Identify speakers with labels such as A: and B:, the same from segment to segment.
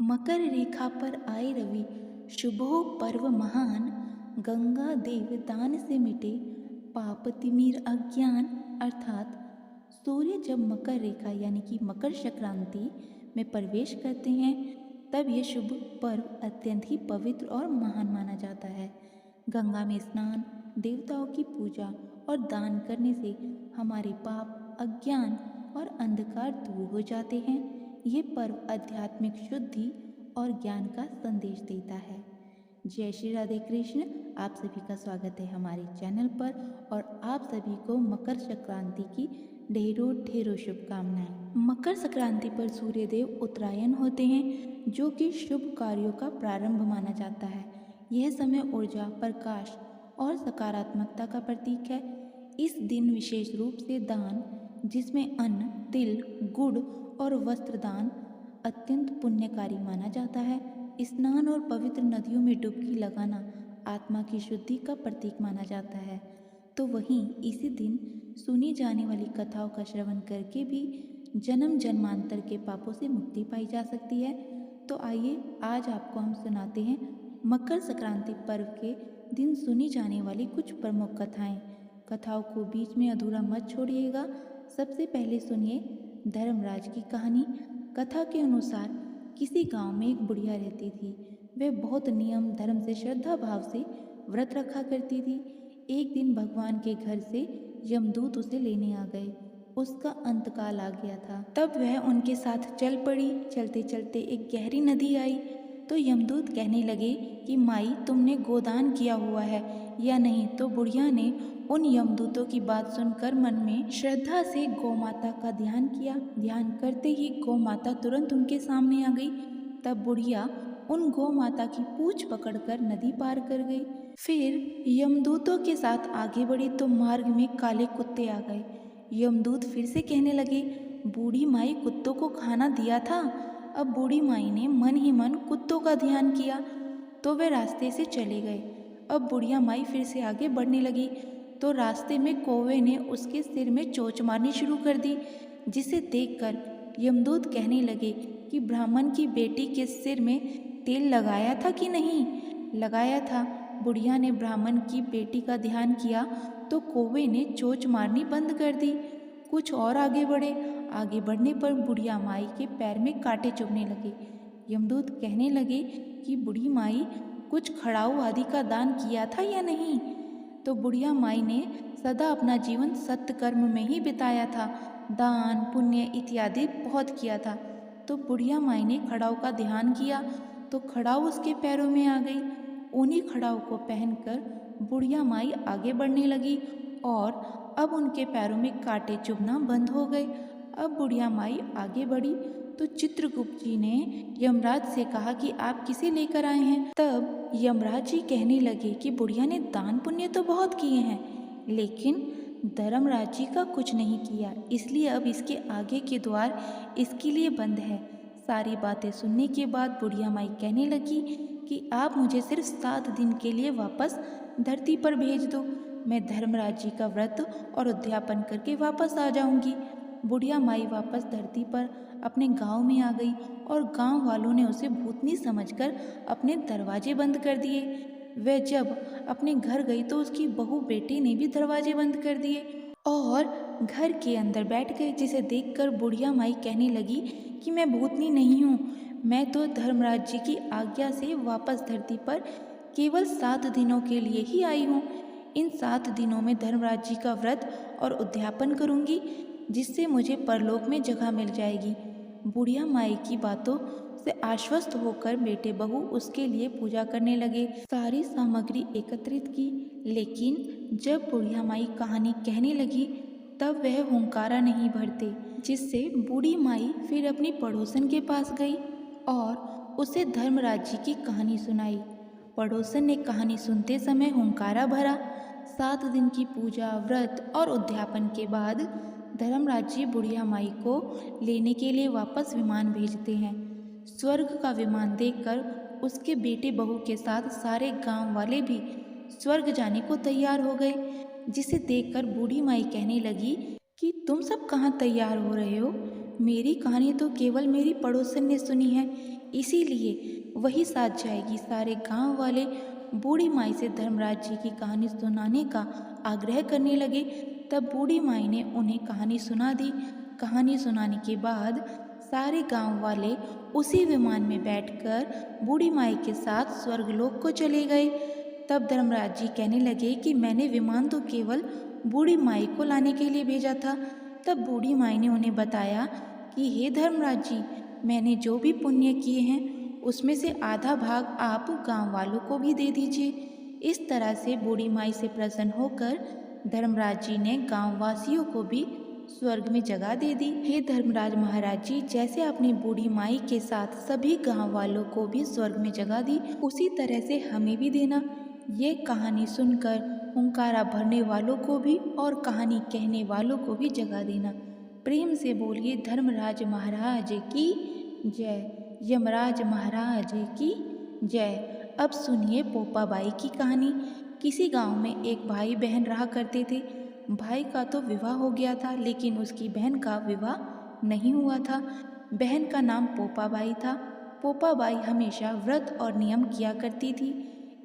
A: मकर रेखा पर आए रवि, शुभो पर्व महान। गंगा देव दान से मिटे पाप तिमिर अज्ञान। अर्थात सूर्य जब मकर रेखा यानी कि मकर संक्रांति में प्रवेश करते हैं तब यह शुभ पर्व अत्यंत ही पवित्र और महान माना जाता है। गंगा में स्नान, देवताओं की पूजा और दान करने से हमारे पाप, अज्ञान और अंधकार दूर हो जाते हैं। ये पर्व आध्यात्मिक शुद्धि और ज्ञान का संदेश देता है। जय श्री राधे कृष्ण। आप सभी का स्वागत है हमारे चैनल पर और आप सभी को मकर संक्रांति की ढेरों ढेरों शुभकामनाएं। मकर संक्रांति पर सूर्य देव उत्तरायण होते हैं जो कि शुभ कार्यों का प्रारंभ माना जाता है। यह समय ऊर्जा, प्रकाश और सकारात्मकता का प्रतीक है। इस दिन विशेष रूप से दान, जिसमें अन्न, तिल, गुड़ और वस्त्र दान अत्यंत पुण्यकारी माना जाता है। स्नान और पवित्र नदियों में डुबकी लगाना आत्मा की शुद्धि का प्रतीक माना जाता है। तो वहीं इसी दिन सुनी जाने वाली कथाओं का श्रवण करके भी जन्म जन्मांतर के पापों से मुक्ति पाई जा सकती है। तो आइए आज आपको हम सुनाते हैं मकर संक्रांति पर्व के दिन सुनी जाने वाली कुछ प्रमुख कथाएं। कथाओं को बीच में अधूरा मत छोड़िएगा। सबसे पहले सुनिए धर्मराज की कहानी। कथा के अनुसार किसी गांव में एक बुढ़िया रहती थी। वह बहुत नियम धर्म से, श्रद्धा भाव से व्रत रखा करती थी। एक दिन भगवान के घर से यमदूत उसे लेने आ गए। उसका अंतकाल आ गया था। तब वह उनके साथ चल पड़ी। चलते चलते एक गहरी नदी आई तो यमदूत कहने लगे कि माई, तुमने गोदान किया हुआ है या नहीं। तो बुढ़िया ने उन यमदूतों की बात सुनकर मन में श्रद्धा से गौ माता का ध्यान किया। ध्यान करते ही गौ माता तुरंत उनके सामने आ गई। तब बुढ़िया उन गौ माता की पूंछ पकड़कर नदी पार कर गई। फिर यमदूतों के साथ आगे बढ़ी तो मार्ग में काले कुत्ते आ गए। यमदूत फिर से कहने लगे, बूढ़ी माई, कुत्तों को खाना दिया था। अब बूढ़ी माई ने मन ही मन कुत्तों का ध्यान किया तो वे रास्ते से चले गए। अब बुढ़िया माई फिर से आगे बढ़ने लगी तो रास्ते में कौवे ने उसके सिर में चोंच मारनी शुरू कर दी, जिसे देखकर यमदूत कहने लगे कि ब्राह्मण की बेटी के सिर में तेल लगाया था कि नहीं। लगाया था। बुढ़िया ने ब्राह्मण की बेटी का ध्यान किया तो कौवे ने चोंच मारनी बंद कर दी। कुछ और आगे बढ़े। आगे बढ़ने पर बुढ़िया माई के पैर में कांटे चुभने लगे। यमदूत कहने लगे कि बूढ़ी माई, कुछ खड़ाऊ आदि का दान किया था या नहीं। तो बुढ़िया माई ने सदा अपना जीवन सत्य कर्म में ही बिताया था। दान, पुण्य इत्यादि बहुत किया था। तो बुढ़िया माई ने खड़ाऊ का ध्यान किया तो खड़ाऊ उसके पैरों में आ गई। उन्हीं खड़ाऊ को पहनकर बुढ़िया माई आगे बढ़ने लगी और अब उनके पैरों में कांटे चुभना बंद हो गए। अब बुढ़िया माई आगे बढ़ी तो चित्रगुप्त जी ने यमराज से कहा कि आप किसे लेकर आए हैं। तब यमराज जी कहने लगे कि बुढ़िया ने दान पुण्य तो बहुत किए हैं, लेकिन धर्मराज जी का कुछ नहीं किया, इसलिए अब इसके आगे के द्वार इसके लिए बंद है। सारी बातें सुनने के बाद बुढ़िया माई कहने लगी कि आप मुझे सिर्फ 7 दिन के लिए वापस धरती पर भेज दो। मैं धर्मराज जी का व्रत और उद्यापन करके वापस आ जाऊंगी। बुढ़िया माई वापस धरती पर अपने गांव में आ गई और गांव वालों ने उसे भूतनी समझकर अपने दरवाजे बंद कर दिए। वह जब अपने घर गई तो उसकी बहू बेटे ने भी दरवाजे बंद कर दिए और घर के अंदर बैठ गए, जिसे देखकर बुढ़िया माई कहने लगी कि मैं भूतनी नहीं हूँ, मैं तो धर्मराज जी की आज्ञा से वापस धरती पर केवल 7 दिनों के लिए ही आई हूँ। इन 7 दिनों में धर्मराज जी का व्रत और उद्यापन करूँगी, जिससे मुझे परलोक में जगह मिल जाएगी। बुढ़िया माई की बातों से आश्वस्त होकर बेटे बहू उसके लिए पूजा करने लगे। सारी सामग्री एकत्रित की, लेकिन जब बुढ़िया माई कहानी कहने लगी तब वह हुंकारा नहीं भरते, जिससे बूढ़ी माई फिर अपनी पड़ोसन के पास गई और उसे धर्मराज जी की कहानी सुनाई। पड़ोसन ने कहानी सुनते समय हुंकारा भरा। 7 दिन की पूजा, व्रत और उद्यापन के बाद धर्मराज जी बुढ़िया माई को लेने के लिए वापस विमान भेजते हैं। स्वर्ग का विमान देखकर उसके बेटे बहू के साथ सारे गांव वाले भी स्वर्ग जाने को तैयार हो गए, जिसे देखकर बूढ़ी माई कहने लगी कि तुम सब कहाँ तैयार हो रहे हो, मेरी कहानी तो केवल मेरी पड़ोसन ने सुनी है, इसीलिए वही साथ जाएगी। सारे गांव वाले बूढ़ी माई से धर्मराज जी की कहानी सुनाने का आग्रह करने लगे। तब बूढ़ी माई ने उन्हें कहानी सुना दी। कहानी सुनाने के बाद सारे गांव वाले उसी विमान में बैठकर बूढ़ी माई के साथ स्वर्गलोक को चले गए। तब धर्मराज जी कहने लगे कि मैंने विमान तो केवल बूढ़ी माई को लाने के लिए भेजा था। तब बूढ़ी माई ने उन्हें बताया कि हे धर्मराज जी, मैंने जो भी पुण्य किए हैं उसमें से आधा भाग आप गांव वालों को भी दे दीजिए। इस तरह से बूढ़ी माई से प्रसन्न होकर धर्मराज जी ने गांव वासियों को भी स्वर्ग में जगह दे दी। हे धर्मराज महाराज जी, जैसे आपने बूढ़ी माई के साथ सभी गांव वालों को भी स्वर्ग में जगह दी, उसी तरह से हमें भी देना। ये कहानी सुनकर हुंकारा भरने वालों को भी और कहानी कहने वालों को भी जगह देना। प्रेम से बोलिए धर्मराज महाराज की जय, यमराज महाराज की जय। अब सुनिए पोपाबाई की कहानी। किसी गांव में एक भाई बहन रहा करते थे। भाई का तो विवाह हो गया था, लेकिन उसकी बहन का विवाह नहीं हुआ था। बहन का नाम पोपाबाई था। पोपाबाई हमेशा व्रत और नियम किया करती थी।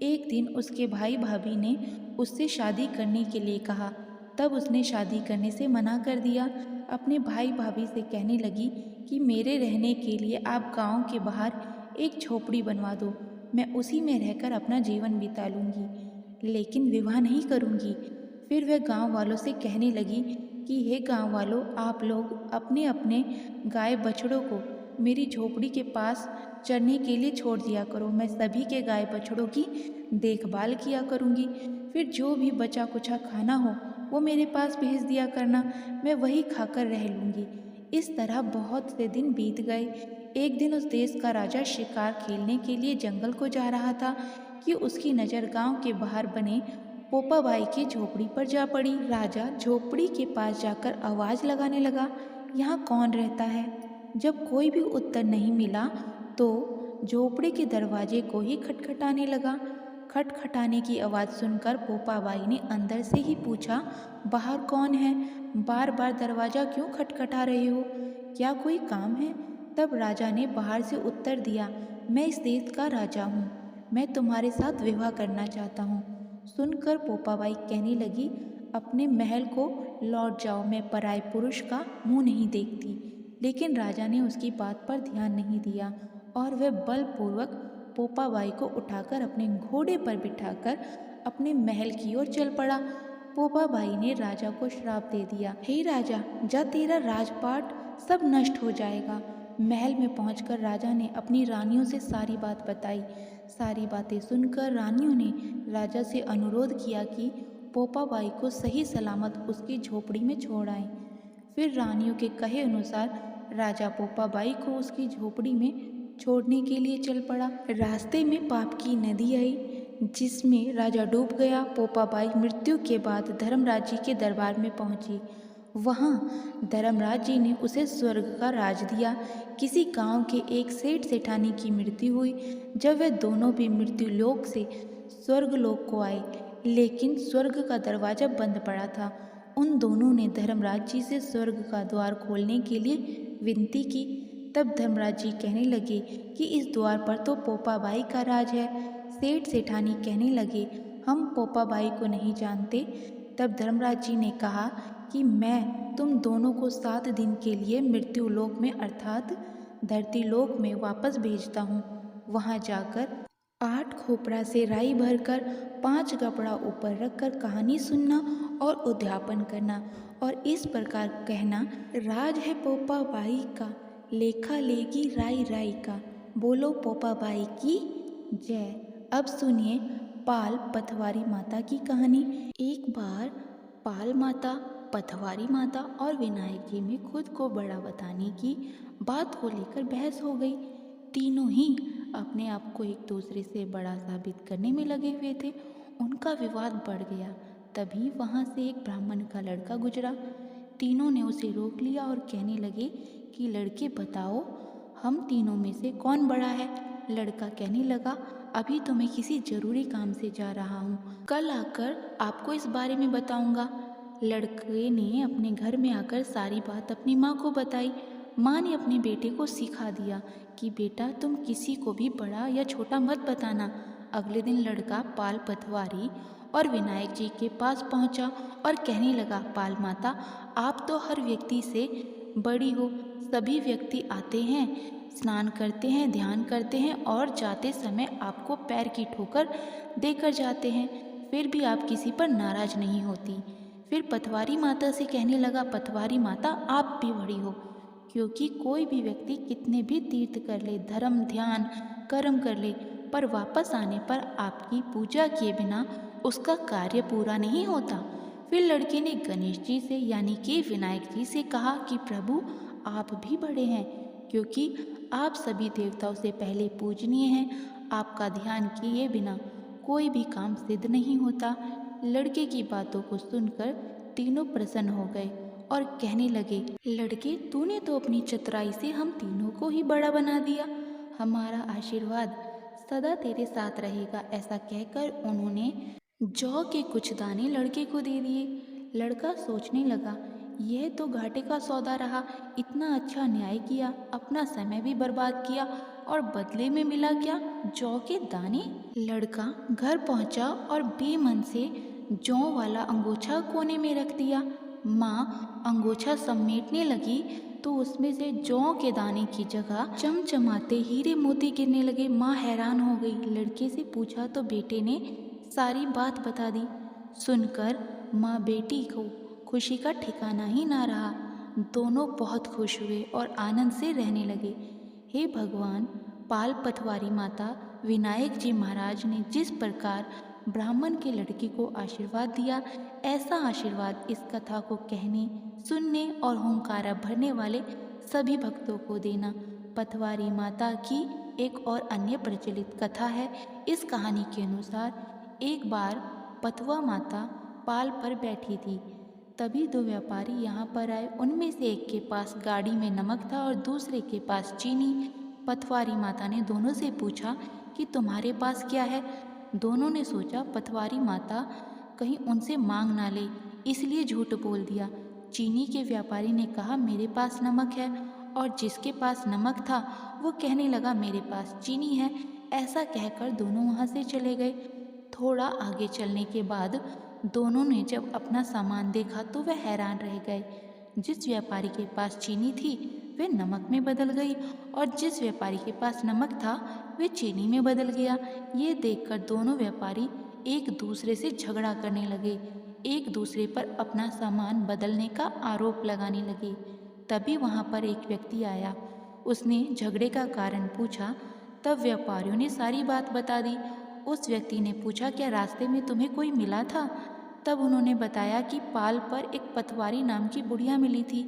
A: एक दिन उसके भाई भाभी ने उससे शादी करने के लिए कहा। तब उसने शादी करने से मना कर दिया। अपने भाई भाभी से कहने लगी कि मेरे रहने के लिए आप गांव के बाहर एक झोपड़ी बनवा दो, मैं उसी में रहकर अपना जीवन बिता लूँगी, लेकिन विवाह नहीं करूँगी। फिर वह गांव वालों से कहने लगी कि हे गांव वालों, आप लोग अपने अपने गाय बछड़ों को मेरी झोपड़ी के पास चरने के लिए छोड़ दिया करो। मैं सभी के गाय बछड़ों की देखभाल किया करूँगी। फिर जो भी बचा कुचा खाना हो वो मेरे पास भेज दिया करना, मैं वही खाकर रह लूँगी। इस तरह बहुत से दिन बीत गए। एक दिन उस देश का राजा शिकार खेलने के लिए जंगल को जा रहा था कि उसकी नज़र गांव के बाहर बने पोपाबाई की झोपड़ी पर जा पड़ी। राजा झोपड़ी के पास जाकर आवाज़ लगाने लगा, यहाँ कौन रहता है? जब कोई भी उत्तर नहीं मिला तो झोपड़ी के दरवाजे को ही खटखटाने लगा। खटखटाने की आवाज़ सुनकर पोपाबाई ने अंदर से ही पूछा, बाहर कौन है? बार बार दरवाज़ा क्यों खटखटा रहे हो? क्या कोई काम है? तब राजा ने बाहर से उत्तर दिया, मैं इस देश का राजा हूँ, मैं तुम्हारे साथ विवाह करना चाहता हूँ। सुनकर पोपाबाई कहने लगी, अपने महल को लौट जाओ, मैं पराये पुरुष का मुंह नहीं देखती। लेकिन राजा ने उसकी बात पर ध्यान नहीं दिया और वह बलपूर्वक पोपाबाई को उठाकर अपने घोड़े पर बिठाकर अपने महल की ओर चल पड़ा। पोपाबाई ने राजा को श्राप दे दिया, हे राजा, जा, तेरा राजपाट सब नष्ट हो जाएगा। महल में पहुंचकर राजा ने अपनी रानियों से सारी बात बताई। सारी बातें सुनकर रानियों ने राजा से अनुरोध किया कि पोपाबाई को सही सलामत उसकी झोपड़ी में छोड़ आए। फिर रानियों के कहे अनुसार राजा पोपाबाई को उसकी झोपड़ी में छोड़ने के लिए चल पड़ा। रास्ते में पाप की नदी आई जिसमें राजा डूब गया। पोपाबाई मृत्यु के बाद धर्मराज जी के दरबार में पहुंची। वहाँ धर्मराज जी ने उसे स्वर्ग का राज दिया। किसी गांव के एक सेठ सेठानी की मृत्यु हुई। जब वे दोनों भी मृत्यु लोक से स्वर्ग लोक को आए, लेकिन स्वर्ग का दरवाजा बंद पड़ा था। उन दोनों ने धर्मराज जी से स्वर्ग का द्वार खोलने के लिए विनती की। तब धर्मराज जी कहने लगे कि इस द्वार पर तो पोपाबाई का राज है। सेठ सेठानी कहने लगे, हम पोपाबाई को नहीं जानते। तब धर्मराज जी ने कहा कि मैं तुम दोनों को 7 दिन के लिए मृत्यु लोक में अर्थात धरती लोक में वापस भेजता हूँ। वहाँ जाकर 8 खोपड़ा से राई भरकर 5 कपड़ा ऊपर रखकर कहानी सुनना और उद्यापन करना और इस प्रकार कहना, राज है पोपाबाई का, लेखा लेगी राई राई का। बोलो पोपाबाई की जय। अब सुनिए पाल पथवारी माता की कहानी। एक बार पाल माता, पथवारी माता और विनायक जी में खुद को बड़ा बताने की बात को लेकर बहस हो गई। तीनों ही अपने आप को एक दूसरे से बड़ा साबित करने में लगे हुए थे। उनका विवाद बढ़ गया। तभी वहाँ से एक ब्राह्मण का लड़का गुजरा। तीनों ने उसे रोक लिया और कहने लगे कि लड़के बताओ, हम तीनों में से कौन बड़ा है? लड़का कहने लगा, अभी तो मैं किसी जरूरी काम से जा रहा हूँ, कल आकर आपको इस बारे में बताऊंगा। लड़के ने अपने घर में आकर सारी बात अपनी माँ को बताई। माँ ने अपने बेटे को सिखा दिया कि बेटा तुम किसी को भी बड़ा या छोटा मत बताना। अगले दिन लड़का पाल पटवारी और विनायक जी के पास पहुंचा और कहने लगा, पाल माता, आप तो हर व्यक्ति से बड़ी हो। सभी व्यक्ति आते हैं, स्नान करते हैं, ध्यान करते हैं और जाते समय आपको पैर की ठोकर देकर जाते हैं, फिर भी आप किसी पर नाराज नहीं होती। फिर पटवारी माता से कहने लगा, पटवारी माता आप भी बड़ी हो, क्योंकि कोई भी व्यक्ति कितने भी तीर्थ कर ले, धर्म ध्यान कर्म कर ले, पर वापस आने पर आपकी पूजा किए बिना उसका कार्य पूरा नहीं होता। फिर लड़के ने गणेश जी से यानी कि विनायक जी से कहा कि प्रभु आप भी बड़े हैं, क्योंकि आप सभी देवताओं से पहले पूजनीय हैं। आपका ध्यान किए बिना कोई भी काम सिद्ध नहीं होता। लड़के की बातों को सुनकर तीनों प्रसन्न हो गए और कहने लगे, लड़के तूने तो अपनी चतुराई से हम तीनों को ही बड़ा बना दिया। हमारा आशीर्वाद सदा तेरे साथ रहेगा। ऐसा कहकर उन्होंने जौ के कुछ दाने लड़के को दे दिए। लड़का सोचने लगा, यह तो घाटे का सौदा रहा। इतना अच्छा न्याय किया, अपना समय भी बर्बाद किया और बदले में मिला क्या? जौ के दाने। लड़का घर पहुंचा और बेमन से जौ वाला अंगोछा कोने में रख दिया। माँ अंगोछा समेटने लगी तो उसमें से जौ के दाने की जगह चमचमाते हीरे मोती गिरने लगे। माँ हैरान हो गई। लड़के से पूछा तो बेटे ने सारी बात बता दी। सुनकर माँ बेटी को खुशी का ठिकाना ही ना रहा। दोनों बहुत खुश हुए और आनंद से रहने लगे। हे भगवान, पाल पटवारी माता विनायक जी महाराज ने जिस प्रकार ब्राह्मण के लड़के को आशीर्वाद दिया, ऐसा आशीर्वाद इस कथा को कहने, सुनने और हुंकारा भरने वाले सभी भक्तों को देना। पटवारी माता की एक और अन्य प्रचलित कथा है। इस कहानी के अनुसार एक बार पटवा माता पाल पर बैठी थी। तभी दो व्यापारी यहाँ पर आए। उनमें से एक के पास गाड़ी में नमक था और दूसरे के पास चीनी। पटवारी माता ने दोनों से पूछा कि तुम्हारे पास क्या है? दोनों ने सोचा पटवारी माता कहीं उनसे मांग ना ले, इसलिए झूठ बोल दिया। चीनी के व्यापारी ने कहा, मेरे पास नमक है, और जिसके पास नमक था वो कहने लगा, मेरे पास चीनी है। ऐसा कहकर दोनों वहाँ से चले गए। थोड़ा आगे चलने के बाद दोनों ने जब अपना सामान देखा तो वह हैरान रह गए। जिस व्यापारी के पास चीनी थी वह नमक में बदल गई और जिस व्यापारी के पास नमक था वह चीनी में बदल गया। ये देखकर दोनों व्यापारी एक दूसरे से झगड़ा करने लगे, एक दूसरे पर अपना सामान बदलने का आरोप लगाने लगे। तभी वहाँ पर एक व्यक्ति आया। उसने झगड़े का कारण पूछा। तब व्यापारियों ने सारी बात बता दी। उस व्यक्ति ने पूछा, क्या रास्ते में तुम्हें कोई मिला था? तब उन्होंने बताया कि पाल पर एक पटवारी नाम की बुढ़िया मिली थी।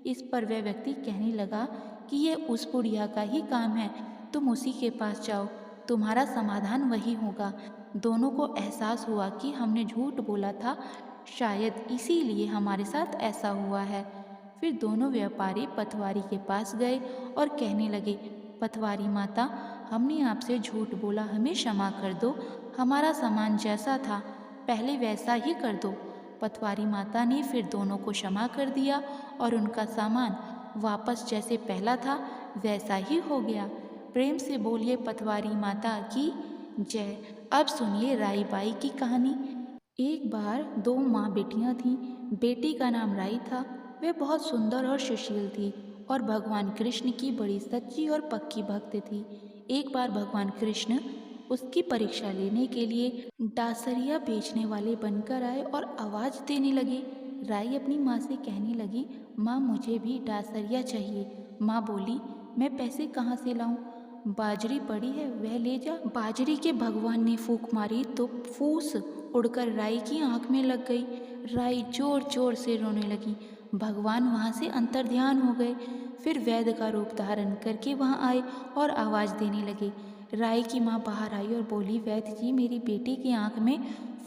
A: इस पर वह व्यक्ति कहने लगा कि यह उस बुढ़िया का ही काम है, तुम उसी के पास जाओ, तुम्हारा समाधान वही होगा। दोनों को एहसास हुआ कि हमने झूठ बोला था, शायद इसीलिए हमारे साथ ऐसा हुआ है। फिर दोनों व्यापारी पटवारी के पास गए और कहने लगे, पटवारी माता, हमने आपसे झूठ बोला, हमें क्षमा कर दो। हमारा सामान जैसा था पहले वैसा ही कर दो। पटवारी माता ने फिर दोनों को क्षमा कर दिया और उनका सामान वापस जैसे पहला था वैसा ही हो गया। प्रेम से बोलिए पटवारी माता की जय। अब सुनिए राई बाई की कहानी। एक बार दो माँ बेटियाँ थीं। बेटी का नाम राई था। वह बहुत सुंदर और सुशील थी और भगवान कृष्ण की बड़ी सच्ची और पक्की भक्त थी। एक बार भगवान कृष्ण उसकी परीक्षा लेने के लिए डासरिया बेचने वाले बनकर आए और आवाज़ देने लगे। राई अपनी माँ से कहने लगी, माँ मुझे भी डासरिया चाहिए। माँ बोली, मैं पैसे कहाँ से लाऊं? बाजरी पड़ी है, वह ले जा। बाजरी के भगवान ने फूंक मारी तो फूस उड़कर राई की आंख में लग गई। राई जोर जोर से रोने लगी। भगवान वहाँ से अंतर्ध्यान हो गए। फिर वैद्य का रूप धारण करके वहाँ आए और आवाज़ देने लगे। राई की माँ बाहर आई और बोली, वैद्य जी, मेरी बेटी की आंख में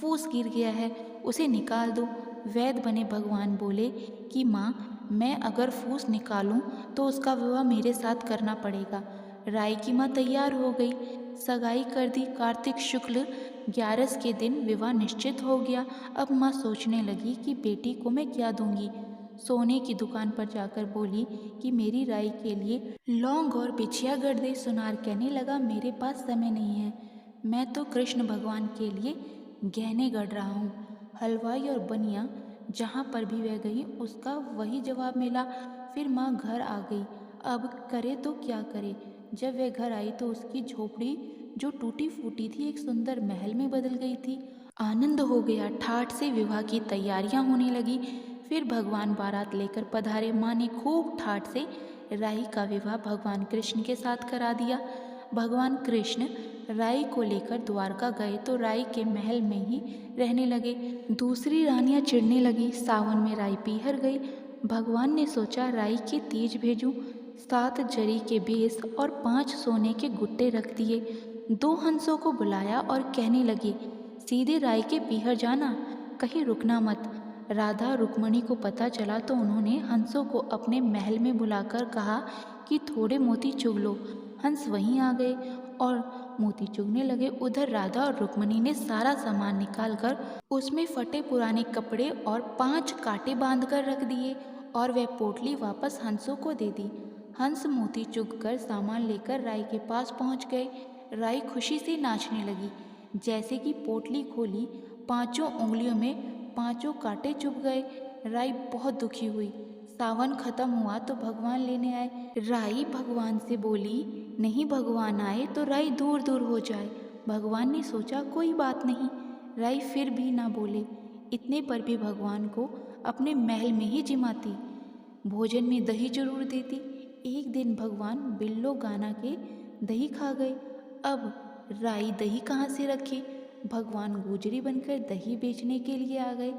A: फूस गिर गया है, उसे निकाल दो। वैद्य बने भगवान बोले कि माँ, मैं अगर फूस निकालूं तो उसका विवाह मेरे साथ करना पड़ेगा। राई की माँ तैयार हो गई, सगाई कर दी। कार्तिक शुक्ल 11 के दिन विवाह निश्चित हो गया। अब माँ सोचने लगी कि बेटी को मैं क्या दूंगी। सोने की दुकान पर जाकर बोली कि मेरी राई के लिए लौंग और बिछिया गढ़ दे। सुनार कहने लगा, मेरे पास समय नहीं है, मैं तो कृष्ण भगवान के लिए गहने गढ़ रहा हूँ। हलवाई और बनिया जहाँ पर भी वह गई उसका वही जवाब मिला। फिर माँ घर आ गई। अब करे तो क्या करे। जब वह घर आई तो उसकी झोपड़ी जो टूटी फूटी थी एक सुंदर महल में बदल गई थी। आनंद हो गया, ठाठ से विवाह की तैयारियां होने लगी। फिर भगवान बारात लेकर पधारे। माँ ने खूब ठाठ से राई का विवाह भगवान कृष्ण के साथ करा दिया। भगवान कृष्ण राई को लेकर द्वारका गए तो राई के महल में ही रहने लगे। दूसरी रानियां चिढ़ने लगी। सावन में राई पीहर गई। भगवान ने सोचा राई के तीज भेजूं। 7 जरी के बेस और 5 सोने के गुट्टे रख दिए। 2 हंसों को बुलाया और कहने लगे, सीधे राई के पीहर जाना, कहीं रुकना मत। राधा रुक्मणी को पता चला तो उन्होंने हंसों को अपने महल में बुलाकर कहा कि थोड़े मोती चुग लो। हंस वहीं आ गए और मोती चुगने लगे। उधर राधा और रुक्मणी ने सारा सामान निकालकर उसमें फटे पुराने कपड़े और 5 कांटे बांधकर रख दिए और वह पोटली वापस हंसों को दे दी। हंस मोती चुगकर सामान लेकर राई के पास पहुंच गए। राई खुशी से नाचने लगी। जैसे कि पोटली खोली, 5 उंगलियों में 5 कांटे चुभ गए। राई बहुत दुखी हुई। सावन खत्म हुआ तो भगवान लेने आए। राई भगवान से बोली, नहीं भगवान आए तो राई दूर दूर हो जाए। भगवान ने सोचा कोई बात नहीं। राई फिर भी ना बोले। इतने पर भी भगवान को अपने महल में ही जिमाती, भोजन में दही जरूर देती। एक दिन भगवान बिल्लो गाना के दही खा गए। अब राई दही कहाँ से रखे। भगवान गुजरी बनकर दही बेचने के लिए आ गए।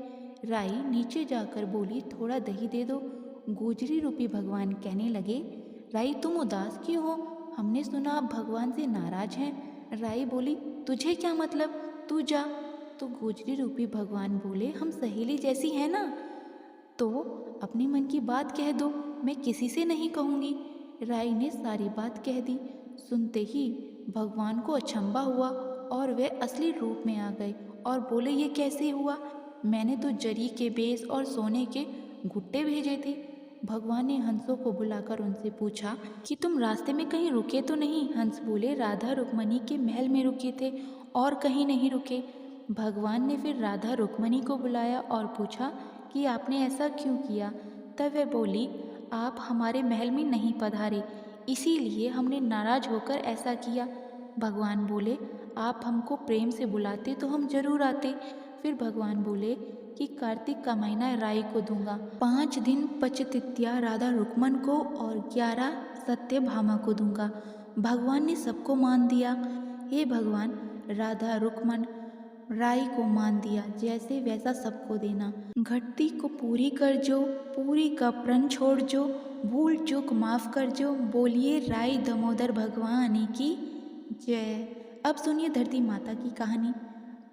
A: राई नीचे जाकर बोली, थोड़ा दही दे दो। गुजरी रूपी भगवान कहने लगे, राई तुम उदास क्यों हो, हमने सुना आप भगवान से नाराज हैं। राई बोली, तुझे क्या मतलब, तू जा। तो गुजरी रूपी भगवान बोले, हम सहेली जैसी हैं ना, तो अपनी मन की बात कह दो, मैं किसी से नहीं कहूँगी। राई ने सारी बात कह दी। सुनते ही भगवान को अचंभा हुआ और वे असली रूप में आ गए और बोले, ये कैसे हुआ, मैंने तो जरी के बेस और सोने के गुट्टे भेजे थे। भगवान ने हंसों को बुलाकर उनसे पूछा कि तुम रास्ते में कहीं रुके तो नहीं। हंस बोले, राधा रुक्मणी के महल में रुके थे और कहीं नहीं रुके। भगवान ने फिर राधा रुक्मणी को बुलाया और पूछा कि आपने ऐसा क्यों किया। तब वह बोली, आप हमारे महल में नहीं पधारे, इसीलिए हमने नाराज होकर ऐसा किया। भगवान बोले, आप हमको प्रेम से बुलाते तो हम जरूर आते। फिर भगवान बोले कि कार्तिक का महीना राई को दूंगा, 5 दिन पचतित्या राधा रुक्मन को और 11 सत्यभामा को दूंगा। भगवान ने सबको मान दिया। हे भगवान, राधा रुक्मन राई को मान दिया, जैसे वैसा सबको देना। घटती को पूरी कर जो, पूरी का प्रण छोड़ जो, भूल चूक माफ कर जो, बोलिए राई दामोदर भगवान की जय। अब सुनिए धरती माता की कहानी।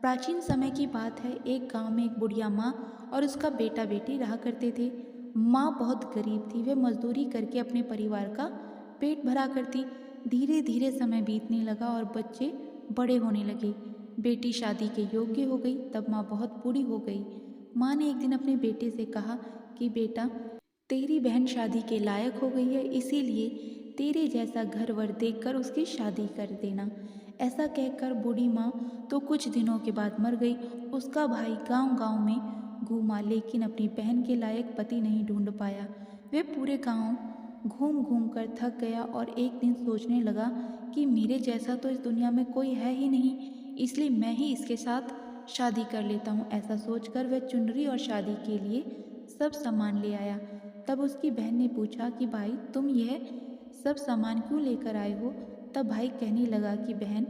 A: प्राचीन समय की बात है। एक गांव में एक बुढ़िया माँ और उसका बेटा बेटी रहा करते थे। माँ बहुत गरीब थी। वे मजदूरी करके अपने परिवार का पेट भरा करती। धीरे धीरे समय बीतने लगा और बच्चे बड़े होने लगे। बेटी शादी के योग्य हो गई। तब माँ बहुत बूढ़ी हो गई। माँ ने एक दिन अपने बेटे से कहा कि बेटा, तेरी बहन शादी के लायक हो गई है, इसीलिए तेरे जैसा घर वर देखकर उसकी शादी कर देना। ऐसा कहकर बूढ़ी माँ तो कुछ दिनों के बाद मर गई। उसका भाई गांव-गांव में घूमा लेकिन अपनी बहन के लायक पति नहीं ढूंढ पाया। वे पूरे गांव घूम घूम कर थक गया और एक दिन सोचने लगा कि मेरे जैसा तो इस दुनिया में कोई है ही नहीं, इसलिए मैं ही इसके साथ शादी कर लेता हूँ। ऐसा सोचकर वह चुनरी और शादी के लिए सब सामान ले आया। तब उसकी बहन ने पूछा कि भाई, तुम यह सब सामान क्यों लेकर आए हो। तब भाई कहने लगा कि बहन,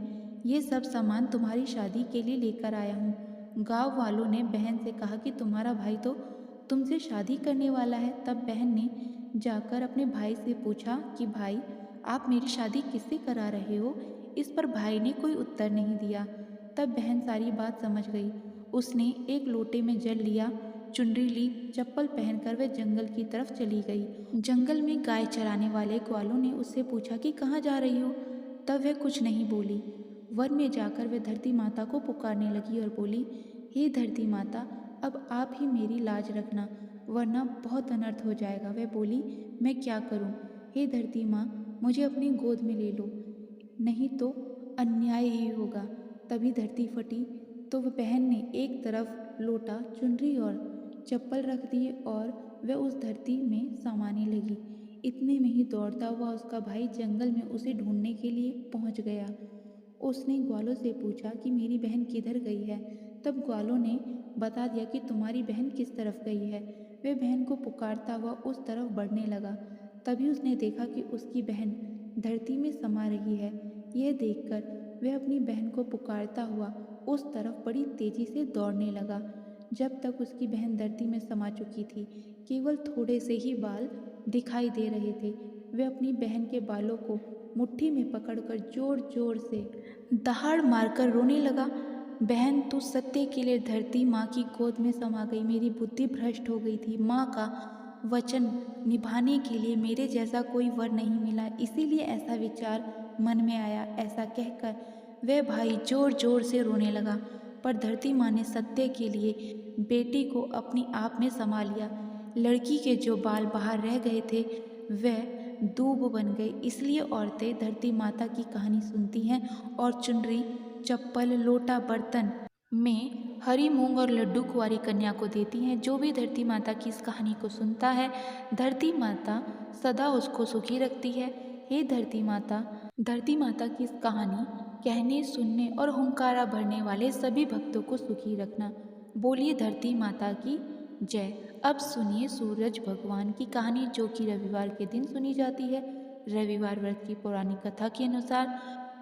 A: ये सब सामान तुम्हारी शादी के लिए लेकर आया हूँ। गांव वालों ने बहन से कहा कि तुम्हारा भाई तो तुमसे शादी करने वाला है। तब बहन ने जाकर अपने भाई से पूछा कि भाई, आप मेरी शादी किससे करा रहे हो। इस पर भाई ने कोई उत्तर नहीं दिया। तब बहन सारी बात समझ गई। उसने एक लोटे में जल लिया, चुनरी ली, चप्पल पहनकर वह जंगल की तरफ चली गई। जंगल में गाय चराने वाले ग्वालों ने उससे पूछा कि कहाँ जा रही हो। तब वह कुछ नहीं बोली। वन में जाकर वह धरती माता को पुकारने लगी और बोली, हे धरती माता, अब आप ही मेरी लाज रखना। वरना बहुत अनर्थ हो जाएगा। वह बोली, मैं क्या करूं? हे धरती माँ, मुझे अपनी गोद में ले लो, नहीं तो अन्याय ही होगा। तभी धरती फटी तो वह बहन ने एक तरफ लोटा, चुनरी और चप्पल रख दिए और वह उस धरती में समाने लगी। इतने में ही दौड़ता हुआ उसका भाई जंगल में उसे ढूंढने के लिए पहुंच गया। उसने ग्वालों से पूछा कि मेरी बहन किधर गई है। तब ग्वालों ने बता दिया कि तुम्हारी बहन किस तरफ गई है। वह बहन को पुकारता हुआ उस तरफ बढ़ने लगा। तभी उसने देखा कि उसकी बहन धरती में समा रही है। यह देखकर वह अपनी बहन को पुकारता हुआ उस तरफ बड़ी तेजी से दौड़ने लगा। जब तक उसकी बहन धरती में समा चुकी थी, केवल थोड़े से ही बाल दिखाई दे रहे थे। वह अपनी बहन के बालों को मुट्ठी में पकड़कर जोर जोर से दहाड़ मारकर रोने लगा। बहन, तू सत्य के लिए धरती माँ की गोद में समा गई। मेरी बुद्धि भ्रष्ट हो गई थी। माँ का वचन निभाने के लिए मेरे जैसा कोई वर नहीं मिला, इसीलिए ऐसा विचार मन में आया। ऐसा कहकर वह भाई जोर जोर से रोने लगा। पर धरती माँ ने सत्य के लिए बेटी को अपनी आप में समा लिया। लड़की के जो बाल बाहर रह गए थे वह दूब बन गए। इसलिए औरतें धरती माता की कहानी सुनती हैं और चुनरी, चप्पल, लोटा, बर्तन में हरी मूंग और लड्डू कुंवारी कन्या को देती हैं। जो भी धरती माता की इस कहानी को सुनता है, धरती माता सदा उसको सुखी रखती है। हे धरती माता की इस कहानी कहने, सुनने और हुंकारा भरने वाले सभी भक्तों को सुखी रखना। बोलिए धरती माता की जय। अब सुनिए सूरज भगवान की कहानी, जो कि रविवार के दिन सुनी जाती है। रविवार व्रत की पौराणिक कथा के अनुसार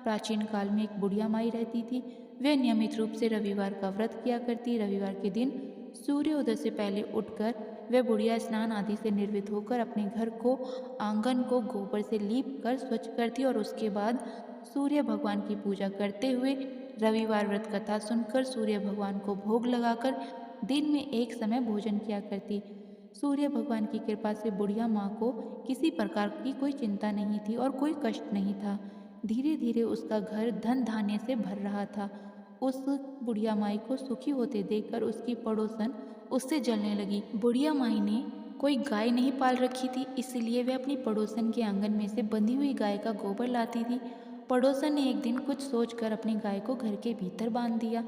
A: प्राचीन काल में एक बुढ़िया माई रहती थी। वह नियमित रूप से रविवार का व्रत किया करती। रविवार के दिन सूर्योदय से पहले उठकर वह बुढ़िया स्नान आदि से निर्वृत्त होकर अपने घर को, आंगन को गोबर से लीप कर स्वच्छ करती और उसके बाद सूर्य भगवान की पूजा करते हुए रविवार व्रत कथा सुनकर सूर्य भगवान को भोग लगाकर दिन में एक समय भोजन किया करती। सूर्य भगवान की कृपा से बुढ़िया माँ को किसी प्रकार की कोई चिंता नहीं थी और कोई कष्ट नहीं था। धीरे धीरे उसका घर धन धान्य से भर रहा था। उस बुढ़िया माई को सुखी होते देखकर उसकी पड़ोसन उससे जलने लगी। बुढ़िया माई ने कोई गाय नहीं पाल रखी थी, इसलिए वह अपनी पड़ोसन के आंगन में से बंधी हुई गाय का गोबर लाती थी। पड़ोसन ने एक दिन कुछ सोचकर अपनी गाय को घर के भीतर बांध दिया।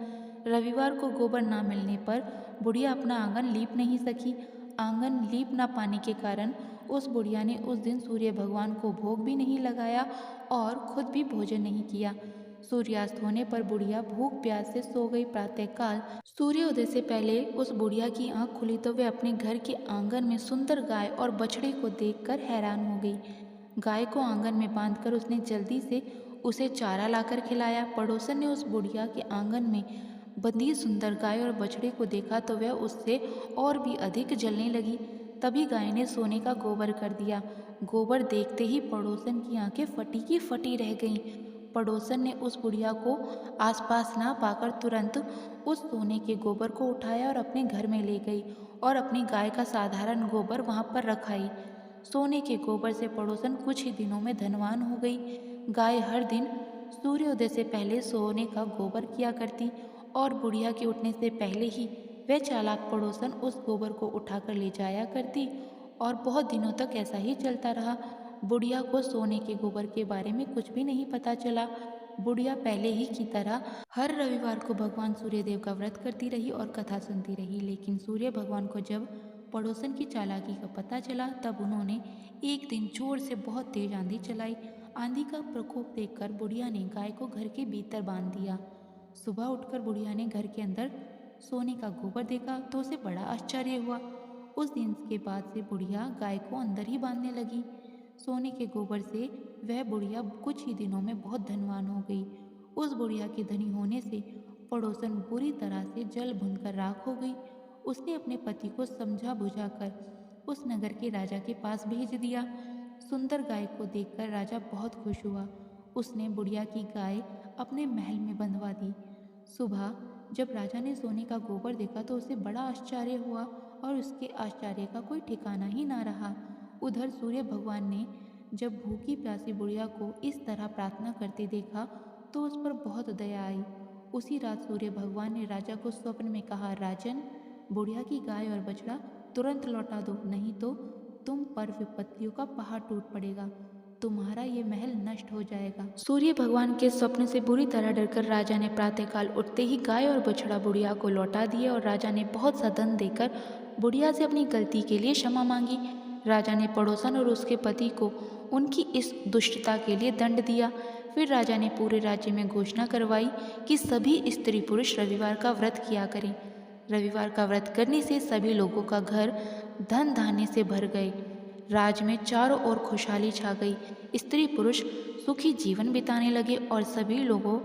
A: रविवार को गोबर ना मिलने पर बुढ़िया अपना आंगन लीप नहीं सकी। आंगन लीप ना पाने के कारण उस बुढ़िया ने उस दिन सूर्य भगवान को भोग भी नहीं लगाया और खुद भी भोजन नहीं किया। सूर्यास्त होने पर बुढ़िया भूख प्यास से सो गई। प्रातःकाल सूर्योदय से पहले उस बुढ़िया की आंख खुली तो वह अपने घर के आंगन में सुंदर गाय और बछड़े को देखकर हैरान हो गई। गाय को आंगन में बांधकर उसने जल्दी से उसे चारा लाकर खिलाया। पड़ोसन ने उस बुढ़िया के आंगन में बंधी सुंदर गाय और बछड़े को देखा तो वह उससे और भी अधिक जलने लगी। तभी गाय ने सोने का गोबर कर दिया। गोबर देखते ही पड़ोसन की आंखें फटी की फटी रह गईं। पड़ोसन ने उस बुढ़िया को आसपास ना पाकर तुरंत उस सोने के गोबर को उठाया और अपने घर में ले गई और अपनी गाय का साधारण गोबर वहां पर रखाई। सोने के गोबर से पड़ोसन कुछ ही दिनों में धनवान हो गई। गाय हर दिन सूर्योदय से पहले सोने का गोबर किया करती और बुढ़िया के उठने से पहले ही वह चालाक पड़ोसन उस गोबर को उठाकर ले जाया करती और बहुत दिनों तक ऐसा ही चलता रहा। बुढ़िया को सोने के गोबर के बारे में कुछ भी नहीं पता चला। बुढ़िया पहले ही की तरह हर रविवार को भगवान सूर्यदेव का व्रत करती रही और कथा सुनती रही। लेकिन सूर्य भगवान को जब पड़ोसन की चालाकी का पता चला तब उन्होंने एक दिन जोर से बहुत तेज आंधी चलाई। आंधी का प्रकोप देखकर बुढ़िया ने गाय को घर के भीतर बांध दिया। सुबह उठकर बुढ़िया ने घर के अंदर सोने का गोबर देखा तो उसे बड़ा आश्चर्य हुआ। उस दिन के बाद से बुढ़िया गाय को अंदर ही बांधने लगी। सोने के गोबर से वह बुढ़िया कुछ ही दिनों में बहुत धनवान हो गई। उस बुढ़िया के धनी होने से पड़ोसन बुरी तरह से जल भुनकर राख हो गई। उसने अपने पति को समझा बुझाकर उस नगर के राजा के पास भेज दिया। सुंदर गाय को देखकर राजा बहुत खुश हुआ। उसने बुढ़िया की गाय अपने महल में बंधवा दी। सुबह जब राजा ने सोने का गोबर देखा तो उसे बड़ा आश्चर्य हुआ और उसके आश्चर्य का कोई ठिकाना ही ना रहा। उधर सूर्य भगवान ने जब भूखी प्यासी बुढ़िया को इस तरह प्रार्थना करते देखा तो उस पर बहुत दया आई। उसी रात सूर्य भगवान ने राजा को स्वप्न में कहा, राजन, बुढ़िया की गाय और बछड़ा तुरंत लौटा दो, नहीं तो तुम पर विपत्तियों का पहाड़ टूट पड़ेगा, तुम्हारा ये महल नष्ट हो जाएगा। सूर्य भगवान के स्वप्न से बुरी तरह डरकर राजा ने प्रातःकाल उठते ही गाय और बछड़ा बुढ़िया को लौटा दिए और राजा ने बहुत सा धन देकर बुढ़िया से अपनी गलती के लिए क्षमा मांगी। राजा ने पड़ोसन और उसके पति को उनकी इस दुष्टता के लिए दंड दिया। फिर राजा ने पूरे राज्य में घोषणा करवाई कि सभी स्त्री पुरुष रविवार का व्रत किया करें। रविवार का व्रत करने से सभी लोगों का घर धन धान्य से भर गए। राज में चारों ओर खुशहाली छा गई। स्त्री पुरुष सुखी जीवन बिताने लगे और सभी लोगों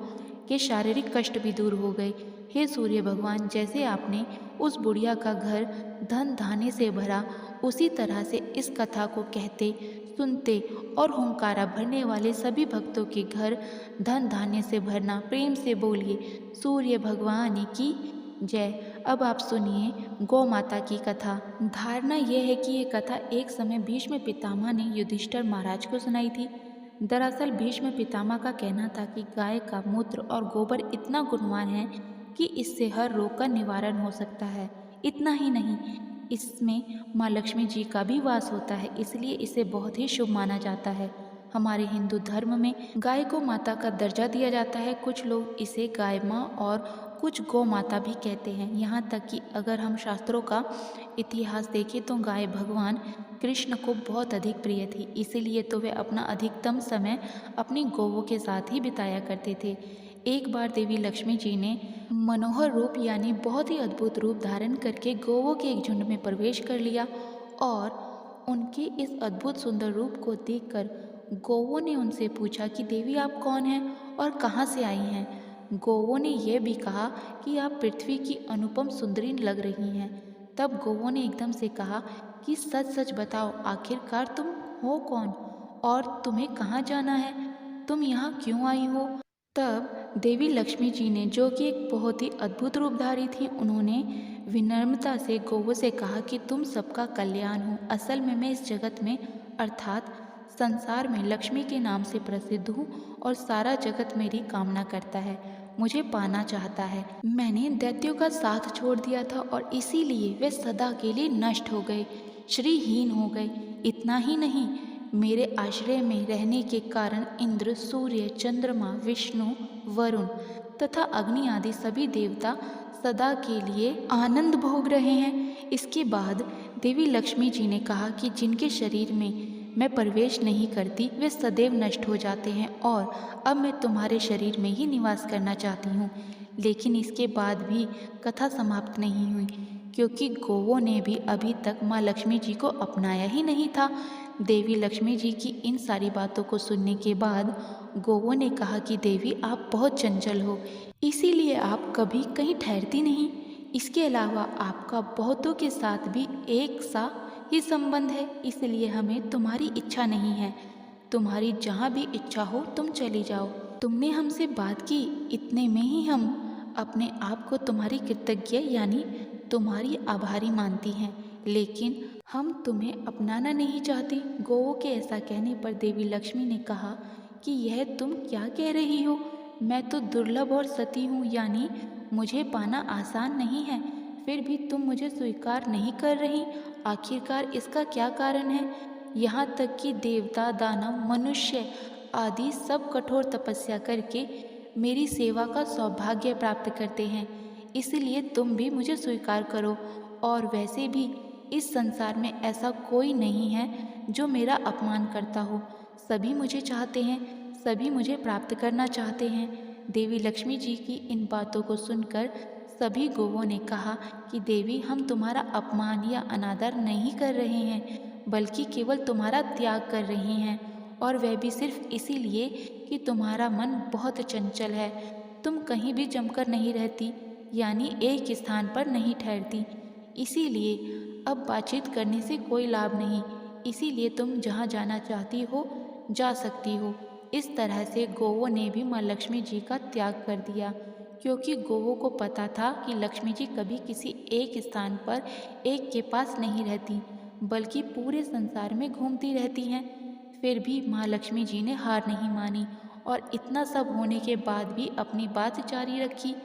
A: के शारीरिक कष्ट भी दूर हो गए। हे सूर्य भगवान, जैसे आपने उस बुढ़िया का घर धन धान्य से भरा, उसी तरह से इस कथा को कहते, सुनते और हुंकारा भरने वाले सभी भक्तों के घर धन धान्य से भरना। प्रेम से बोलिए सूर्य भगवान की जय। अब आप सुनिए गौ माता की कथा। धारणा यह है कि ये कथा एक समय भीष्म पितामह ने युधिष्ठिर महाराज को सुनाई थी। दरअसल भीष्म पितामह का कहना था कि गाय का मूत्र और गोबर इतना गुणवान है कि इससे हर रोग का निवारण हो सकता है। इतना ही नहीं, इसमें माँ लक्ष्मी जी का भी वास होता है, इसलिए इसे बहुत ही शुभ माना जाता है। हमारे हिंदू धर्म में गाय को माता का दर्जा दिया जाता है। कुछ लोग इसे गाय माँ और कुछ गौ माता भी कहते हैं। यहाँ तक कि अगर हम शास्त्रों का इतिहास देखें तो गाय भगवान कृष्ण को बहुत अधिक प्रिय थी, इसीलिए तो वे अपना अधिकतम समय अपनी गौओं के साथ ही बिताया करते थे। एक बार देवी लक्ष्मी जी ने मनोहर रूप यानी बहुत ही अद्भुत रूप धारण करके गौओं के एक झुंड में प्रवेश कर लिया और उनके इस अद्भुत सुंदर रूप को देखकर गौओं ने उनसे पूछा कि देवी आप कौन हैं और कहाँ से आई हैं। गौओं ने यह भी कहा कि आप पृथ्वी की अनुपम सुंदरी लग रही हैं। तब गौओं ने एकदम से कहा कि सच सच बताओ, आखिरकार तुम हो कौन और तुम्हें कहाँ जाना है, तुम यहाँ क्यों आई हो। तब देवी लक्ष्मी जी ने, जो कि एक बहुत ही अद्भुत रूपधारी थी, उन्होंने विनम्रता से गौओं से कहा कि तुम सबका कल्याण हो। असल में मैं इस जगत में अर्थात संसार में लक्ष्मी के नाम से प्रसिद्ध हूँ और सारा जगत मेरी कामना करता है, मुझे पाना चाहता है। मैंने दैत्यों का साथ छोड़ दिया था और इसीलिए वे सदा के लिए नष्ट हो गए, श्रीहीन हो गए। इतना ही नहीं, मेरे आश्रय में रहने के कारण इंद्र, सूर्य, चंद्रमा, विष्णु, वरुण तथा अग्नि आदि सभी देवता सदा के लिए आनंद भोग रहे हैं। इसके बाद देवी लक्ष्मी जी ने कहा कि जिनके शरीर में मैं प्रवेश नहीं करती वे सदैव नष्ट हो जाते हैं और अब मैं तुम्हारे शरीर में ही निवास करना चाहती हूँ। लेकिन इसके बाद भी कथा समाप्त नहीं हुई, क्योंकि गौओं ने भी अभी तक माँ लक्ष्मी जी को अपनाया ही नहीं था। देवी लक्ष्मी जी की इन सारी बातों को सुनने के बाद गौओं ने कहा कि देवी आप बहुत चंचल हो, इसीलिए आप कभी कहीं ठहरती नहीं। इसके अलावा आपका बहुतों के साथ भी एक सा ही संबंध है, इसलिए हमें तुम्हारी इच्छा नहीं है। तुम्हारी जहाँ भी इच्छा हो तुम चली जाओ। तुमने हमसे बात की, इतने में ही हम अपने आप को तुम्हारी कृतज्ञ यानी तुम्हारी आभारी मानती हैं, लेकिन हम तुम्हें अपनाना नहीं चाहती। गौओं के ऐसा कहने पर देवी लक्ष्मी ने कहा कि यह तुम क्या कह रही हो, मैं तो दुर्लभ और सती हूँ, यानी मुझे पाना आसान नहीं है, फिर भी तुम मुझे स्वीकार नहीं कर रही। आखिरकार इसका क्या कारण है। यहाँ तक कि देवता, दानव, मनुष्य आदि सब कठोर तपस्या करके मेरी सेवा का सौभाग्य प्राप्त करते हैं, इसलिए तुम भी मुझे स्वीकार करो। और वैसे भी इस संसार में ऐसा कोई नहीं है जो मेरा अपमान करता हो, सभी मुझे चाहते हैं, सभी मुझे प्राप्त करना चाहते हैं। देवी लक्ष्मी जी की इन बातों को सुनकर सभी गौओं ने कहा कि देवी हम तुम्हारा अपमान या अनादर नहीं कर रहे हैं, बल्कि केवल तुम्हारा त्याग कर रहे हैं, और वह भी सिर्फ इसीलिए कि तुम्हारा मन बहुत चंचल है। तुम कहीं भी जमकर नहीं रहती, यानी एक स्थान पर नहीं ठहरती, इसीलिए अब बातचीत करने से कोई लाभ नहीं, इसीलिए तुम जहाँ जाना चाहती हो जा सकती हो। इस तरह से गौओं ने भी माँ लक्ष्मी जी का त्याग कर दिया, क्योंकि गौओं को पता था कि लक्ष्मी जी कभी किसी एक स्थान पर एक के पास नहीं रहती, बल्कि पूरे संसार में घूमती रहती हैं। फिर भी माँ लक्ष्मी जी ने हार नहीं मानी और इतना सब होने के बाद भी अपनी बात जारी रखी।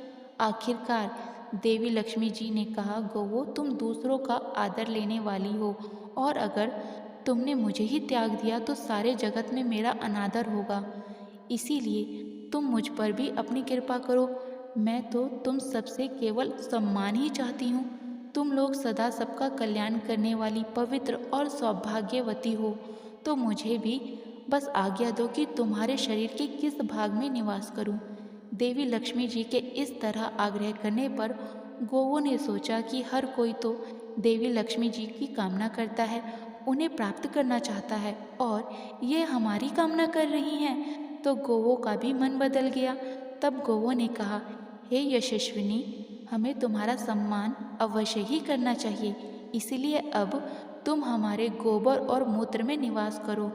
A: आखिरकार देवी लक्ष्मी जी ने कहा, गौवो तुम दूसरों का आदर लेने वाली हो, और अगर तुमने मुझे ही त्याग दिया तो सारे जगत में मेरा अनादर होगा। इसीलिए तुम मुझ पर भी अपनी कृपा करो। मैं तो तुम सबसे केवल सम्मान ही चाहती हूँ। तुम लोग सदा सबका कल्याण करने वाली पवित्र और सौभाग्यवती हो, तो मुझे भी बस आज्ञा दो कि तुम्हारे शरीर के किस भाग में निवास करूं। देवी लक्ष्मी जी के इस तरह आग्रह करने पर गौओं ने सोचा कि हर कोई तो देवी लक्ष्मी जी की कामना करता है, उन्हें प्राप्त करना चाहता है, और ये हमारी कामना कर रही हैं, तो गौओं का भी मन बदल गया। तब गौओं ने कहा, हे यशस्विनी, हमें तुम्हारा सम्मान अवश्य ही करना चाहिए, इसलिए अब तुम हमारे गोबर और मूत्र में निवास करो,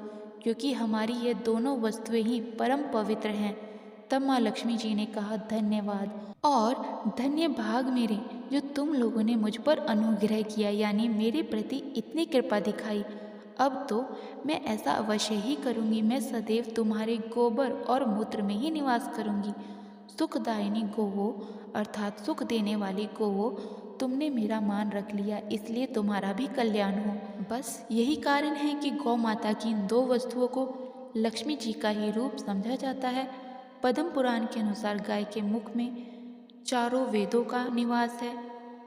A: क्योंकि हमारी ये दोनों वस्तुएं ही परम पवित्र हैं। तब माँ लक्ष्मी जी ने कहा, धन्यवाद और धन्य भाग मेरे, जो तुम लोगों ने मुझ पर अनुग्रह किया, यानी मेरे प्रति इतनी कृपा दिखाई। अब तो मैं ऐसा अवश्य ही करूँगी, मैं सदैव तुम्हारे गोबर और मूत्र में ही निवास करूँगी। सुखदायिनी गोवो अर्थात सुख देने वाली गोवो, तुमने मेरा मान रख लिया, इसलिए तुम्हारा भी कल्याण हो। बस यही कारण है कि गौ माता की इन दो वस्तुओं को लक्ष्मी जी का ही रूप समझा जाता है। पद्म पुराण के अनुसार गाय के मुख में चारों वेदों का निवास है।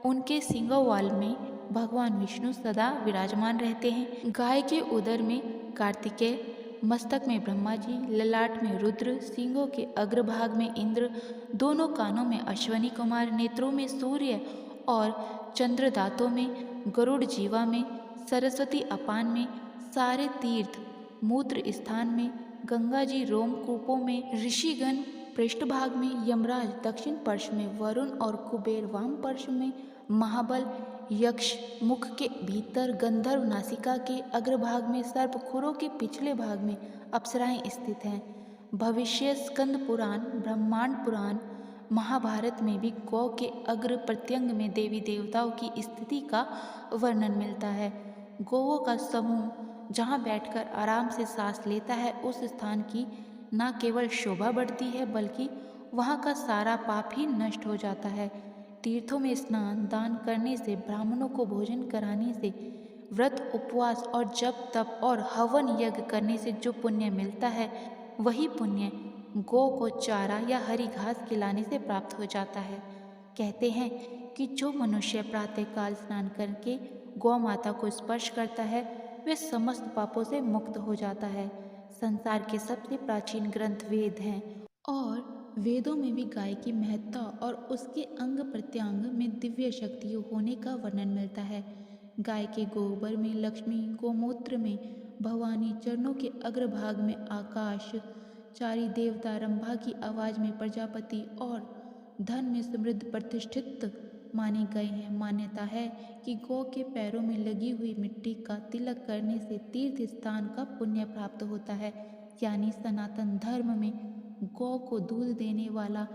A: उनके सिंगोवाल में भगवान विष्णु सदा विराजमान रहते हैं। गाय के उदर में कार्तिकेय, मस्तक में ब्रह्मा जी, ललाट में रुद्र, सींगों के अग्रभाग में इंद्र, दोनों कानों में अश्वनी कुमार, नेत्रों में सूर्य और चंद्र, दांतों में गरुड़, जीवा में सरस्वती, अपान में सारे तीर्थ, मूत्र स्थान में गंगा जी, रोमकूपों में ऋषिगण, पृष्ठभाग में यमराज, दक्षिण पार्श्व में वरुण और कुबेर, वाम पार्श्व में महाबल, यक्ष मुख के भीतर, गंधर्व नासिका के अग्रभाग में, सर्प खुरों के पिछले भाग में अप्सराएं स्थित हैं। भविष्य स्कंद पुराण, ब्रह्मांड पुराण, महाभारत में भी गौ के अग्र प्रत्यंग में देवी देवताओं की स्थिति का वर्णन मिलता है। गौओं का समूह जहाँ बैठकर आराम से सांस लेता है, उस स्थान की न केवल शोभा बढ़ती है, बल्कि वहाँ का सारा पाप ही नष्ट हो जाता है। तीर्थों में स्नान, दान करने से, ब्राह्मणों को भोजन कराने से, व्रत, उपवास और जप, तप और हवन यज्ञ करने से जो पुण्य मिलता है, वही पुण्य गौ को चारा या हरी घास खिलाने से प्राप्त हो जाता है। कहते हैं कि जो मनुष्य प्रातःकाल स्नान करके गौ माता को स्पर्श करता है, वे समस्त पापों से मुक्त हो जाता है। संसार के सबसे प्राचीन ग्रंथ वेद हैं, और वेदों में भी गाय की महत्ता और उसके अंग प्रत्यंग में दिव्य शक्तियों होने का वर्णन मिलता है। गाय के गोबर में लक्ष्मी, गोमूत्र में भवानी, चरणों के अग्रभाग में आकाश, चारी देवता, रंभा की आवाज में प्रजापति और धन में समृद्ध प्रतिष्ठित माने गए हैं। मान्यता है कि गौ के पैरों में लगी हुई मिट्टी का तिलक करने से तीर्थ स्थान का पुण्य प्राप्त होता है, यानी सनातन धर्म में गौ को दूध देने वाला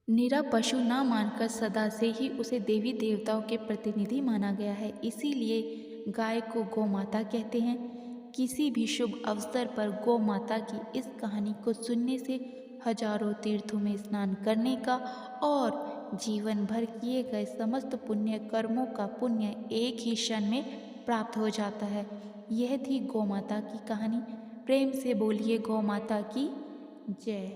A: निरा पशु न मानकर सदा से ही उसे देवी देवताओं के प्रतिनिधि माना गया है। इसीलिए गाय को गौ माता कहते हैं। किसी भी शुभ अवसर पर गौ माता की इस कहानी को सुनने से हजारों तीर्थों में स्नान करने का और जीवन भर किए गए समस्त पुण्य कर्मों का पुण्य एक ही क्षण में प्राप्त हो जाता है। यह थी गौ माता की कहानी। प्रेम से बोलिए गौ माता की जय।